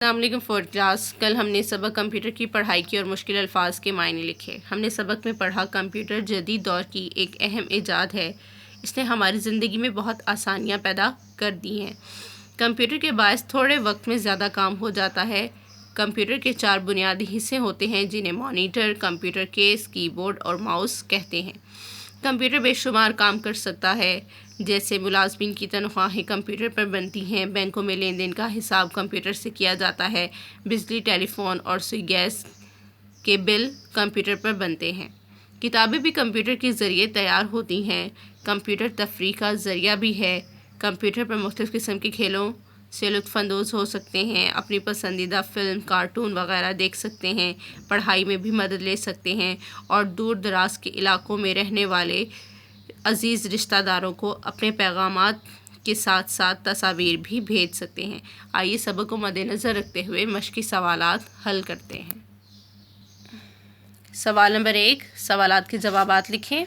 السلام علیکم fourth class. کل ہم نے سبق کمپیوٹر کی پڑھائی کی اور مشکل الفاظ کے معنی لکھے۔ ہم نے سبق میں پڑھا کمپیوٹر جدید دور کی ایک اہم ایجاد ہے۔ اس نے ہماری زندگی میں بہت آسانیاں پیدا کر دی ہیں۔ کمپیوٹر کے باعث تھوڑے وقت میں زیادہ کام ہو جاتا ہے۔ کمپیوٹر کے 4 بنیادی حصے ہوتے ہیں جنہیں مانیٹر، کمپیوٹر کیس، کی بورڈ اور ماؤس کہتے ہیں۔ کمپیوٹر بے شمار کام کر سکتا ہے، جیسے ملازمین کی تنخواہیں کمپیوٹر پر بنتی ہیں، بینکوں میں لین دین کا حساب کمپیوٹر سے کیا جاتا ہے، بجلی، ٹیلی فون اور سوئی گیس کے بل کمپیوٹر پر بنتے ہیں۔ کتابیں بھی کمپیوٹر کے ذریعے تیار ہوتی ہیں۔ کمپیوٹر تفریح کا ذریعہ بھی ہے۔ کمپیوٹر پر مختلف قسم کے کھیلوں سے لطف اندوز ہو سکتے ہیں، اپنی پسندیدہ فلم، کارٹون وغیرہ دیکھ سکتے ہیں، پڑھائی میں بھی مدد لے سکتے ہیں اور دور دراز کے علاقوں میں رہنے والے عزیز رشتہ داروں کو اپنے پیغامات کے ساتھ ساتھ تصاویر بھی بھیج سکتے ہیں۔ آئیے سبق کو مد نظر رکھتے ہوئے مشقی سوالات حل کرتے ہیں۔ سوال نمبر 1، سوالات کے جوابات لکھیں۔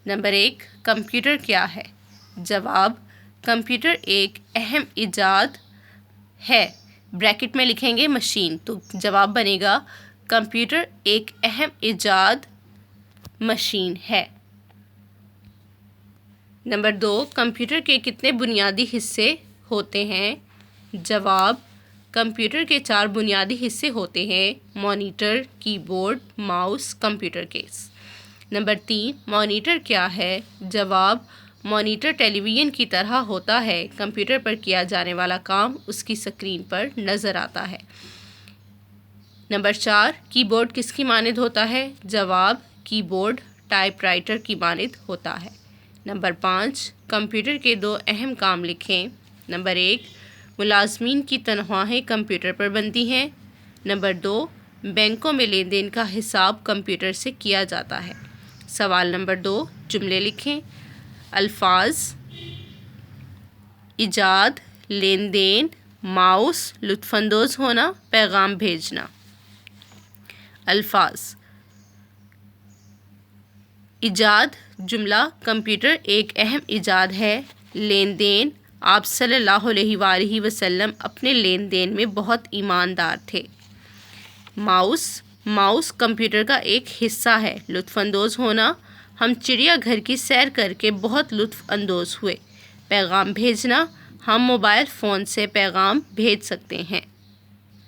نمبر 1، کمپیوٹر کیا ہے؟ جواب، کمپیوٹر ایک اہم ایجاد ہے۔ بریکٹ میں لکھیں گے مشین، تو جواب بنے گا کمپیوٹر ایک اہم ایجاد مشین ہے۔ نمبر 2، کمپیوٹر کے کتنے بنیادی حصے ہوتے ہیں؟ جواب، کمپیوٹر کے 4 بنیادی حصے ہوتے ہیں: مانیٹر، کی board, mouse, computer case. Number 3، monitor کیا ہے؟ جواب، مانیٹر ٹیلی ویژن کی طرح ہوتا ہے۔ کمپیوٹر پر کیا جانے والا کام اس کی سکرین پر نظر آتا ہے۔ نمبر 4، کی بورڈ کس کی مانند ہوتا ہے؟ جواب، کی بورڈ ٹائپ رائٹر کی مانند ہوتا ہے۔ نمبر 5، کمپیوٹر کے 2 اہم کام لکھیں۔ نمبر 1، ملازمین کی تنخواہیں کمپیوٹر پر بنتی ہیں۔ نمبر 2، بینکوں میں لین دین کا حساب کمپیوٹر سے کیا جاتا ہے۔ سوال نمبر 2، جملے لکھیں۔ الفاظ: ایجاد، لین دین، ماؤس، لطف اندوز ہونا، پیغام بھیجنا۔ الفاظ: ایجاد جملہ، کمپیوٹر ایک اہم ایجاد ہے۔ لین دین، آپ صلی اللہ علیہ وآلہ وسلم اپنے لین دین میں بہت ایماندار تھے۔ ماؤس کمپیوٹر کا ایک حصہ ہے۔ لطف اندوز ہونا، ہم چڑیا گھر کی سیر کر کے بہت لطف اندوز ہوئے۔ پیغام بھیجنا، ہم موبائل فون سے پیغام بھیج سکتے ہیں۔